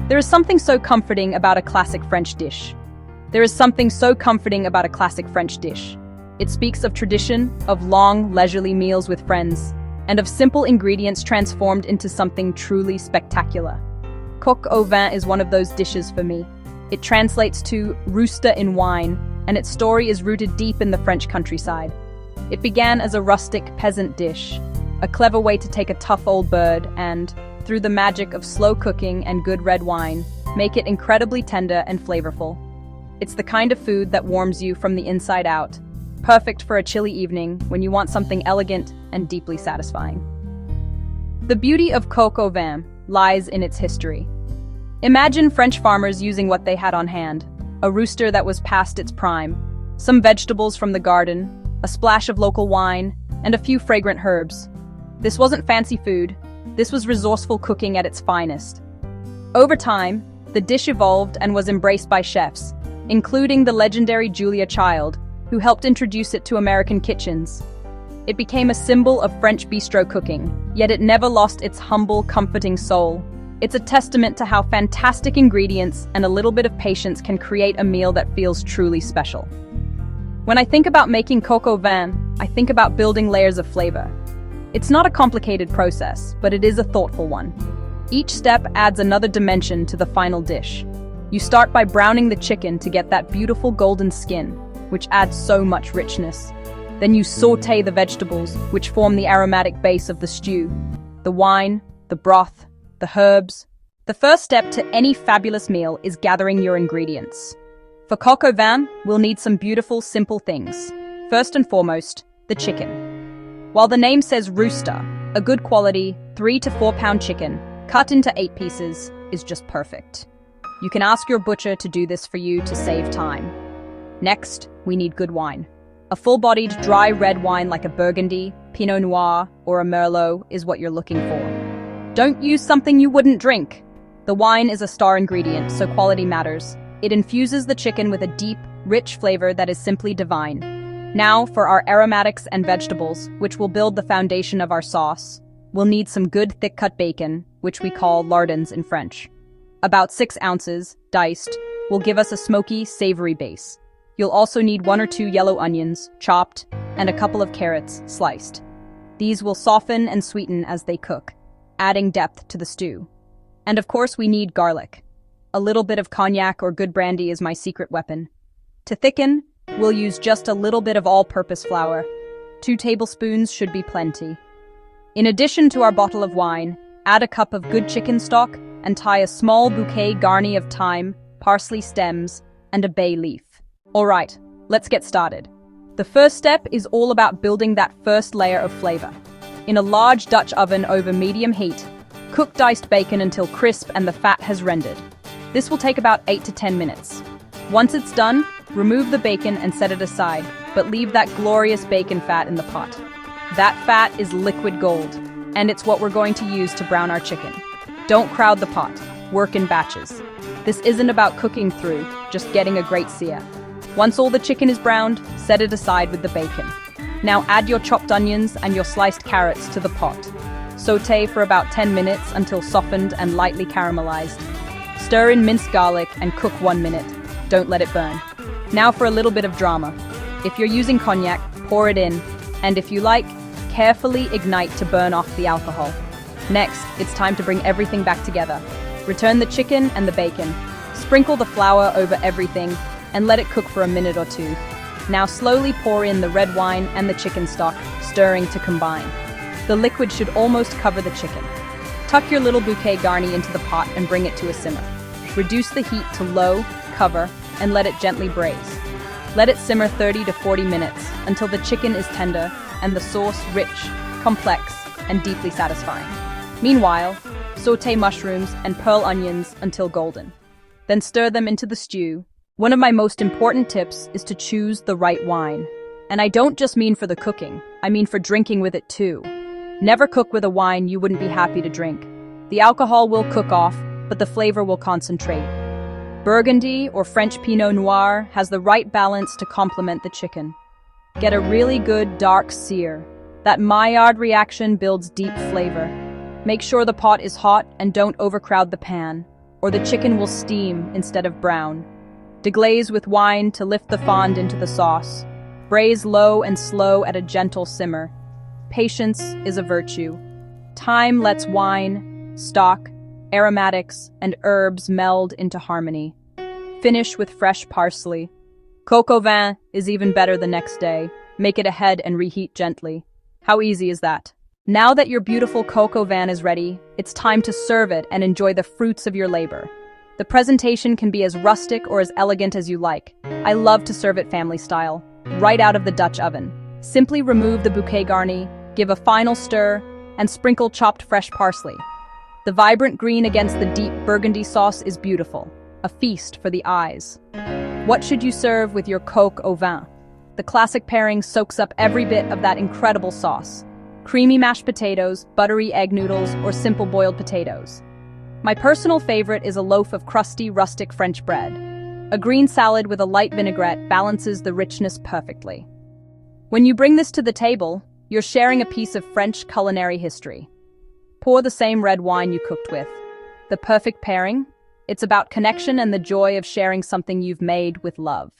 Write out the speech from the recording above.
There is something so comforting about a classic French dish. There is something so comforting about a classic French dish. It speaks of tradition, of long, leisurely meals with friends, and of simple ingredients transformed into something truly spectacular. Coq au vin is one of those dishes for me. It translates to rooster in wine, and its story is rooted deep in the French countryside. It began as a rustic peasant dish, a clever way to take a tough old bird and, through the magic of slow cooking and good red wine, make it incredibly tender and flavorful. It's the kind of food that warms you from the inside out, perfect for a chilly evening when you want something elegant and deeply satisfying. The beauty of coq au vin lies in its history. Imagine French farmers using what they had on hand: a rooster that was past its prime, some vegetables from the garden, a splash of local wine, and a few fragrant herbs. This wasn't fancy food. This was resourceful cooking at its finest. Over time, the dish evolved and was embraced by chefs, including the legendary Julia Child, who helped introduce it to American kitchens. It became a symbol of French bistro cooking, yet it never lost its humble, comforting soul. It's a testament to how fantastic ingredients and a little bit of patience can create a meal that feels truly special. When I think about making coq au vin, I think about building layers of flavor. It's not a complicated process, but it is a thoughtful one. Each step adds another dimension to the final dish. You start by browning the chicken to get that beautiful golden skin, which adds so much richness. Then you sauté the vegetables, which form the aromatic base of the stew. The wine, the broth, the herbs. The first step to any fabulous meal is gathering your ingredients. For coq au vin, we'll need some beautiful, simple things. First and foremost, the chicken. While the name says rooster, a good quality 3 to 4 pound chicken, cut into 8 pieces, is just perfect. You can ask your butcher to do this for you to save time. Next, we need good wine. A full-bodied, dry red wine like a Burgundy, Pinot Noir, or a Merlot is what you're looking for. Don't use something you wouldn't drink. The wine is a star ingredient, so quality matters. It infuses the chicken with a deep, rich flavor that is simply divine. Now for our aromatics and vegetables, which will build the foundation of our sauce. We'll need some good thick-cut bacon, which we call lardons in French. About 6 ounces, diced, will give us a smoky, savory base. You'll also need 1 or 2 yellow onions, chopped, and a couple of carrots, sliced. These will soften and sweeten as they cook, adding depth to the stew. And of course we need garlic. A little bit of cognac or good brandy is my secret weapon. To thicken, we'll use just a little bit of all-purpose flour. 2 tablespoons should be plenty. In addition to our bottle of wine, add a cup of good chicken stock and tie a small bouquet garni of thyme, parsley stems, and a bay leaf. All right, let's get started. The first step is all about building that first layer of flavor. In a large Dutch oven over medium heat, cook diced bacon until crisp and the fat has rendered. This will take about 8 to 10 minutes. Once it's done, remove the bacon and set it aside, but leave that glorious bacon fat in the pot. That fat is liquid gold, and it's what we're going to use to brown our chicken. Don't crowd the pot, work in batches. This isn't about cooking through, just getting a great sear. Once all the chicken is browned, set it aside with the bacon. Now add your chopped onions and your sliced carrots to the pot. Sauté for about 10 minutes until softened and lightly caramelized. Stir in minced garlic and cook 1 minute. Don't let it burn. Now for a little bit of drama. If you're using cognac, pour it in, and if you like, carefully ignite to burn off the alcohol. Next, it's time to bring everything back together. Return the chicken and the bacon. Sprinkle the flour over everything and let it cook for a minute or 2. Now slowly pour in the red wine and the chicken stock, stirring to combine. The liquid should almost cover the chicken. Tuck your little bouquet garni into the pot and bring it to a simmer. Reduce the heat to low, cover, and let it gently braise. Let it simmer 30 to 40 minutes until the chicken is tender and the sauce rich, complex, and deeply satisfying. Meanwhile, sauté mushrooms and pearl onions until golden. Then stir them into the stew. One of my most important tips is to choose the right wine. And I don't just mean for the cooking, I mean for drinking with it too. Never cook with a wine you wouldn't be happy to drink. The alcohol will cook off, but the flavor will concentrate. Burgundy or French Pinot Noir has the right balance to complement the chicken. Get a really good dark sear. That Maillard reaction builds deep flavor. Make sure the pot is hot and don't overcrowd the pan. or the chicken will steam instead of brown. Deglaze with wine to lift the fond into the sauce. Braise low and slow at a gentle simmer. Patience is a virtue. Time lets wine, stock, aromatics, and herbs meld into harmony. Finish with fresh parsley. Coq au vin is even better the next day. Make it ahead and reheat gently. How easy is that? Now that your beautiful coq au vin is ready, it's time to serve it and enjoy the fruits of your labor. The presentation can be as rustic or as elegant as you like. I love to serve it family style, right out of the Dutch oven. Simply remove the bouquet garni, give a final stir, and sprinkle chopped fresh parsley. The vibrant green against the deep burgundy sauce is beautiful, a feast for the eyes. What should you serve with your coq au vin? The classic pairing soaks up every bit of that incredible sauce. Creamy mashed potatoes, buttery egg noodles, or simple boiled potatoes. My personal favorite is a loaf of crusty, rustic French bread. A green salad with a light vinaigrette balances the richness perfectly. When you bring this to the table, you're sharing a piece of French culinary history. Pour the same red wine you cooked with. The perfect pairing? It's about connection and the joy of sharing something you've made with love.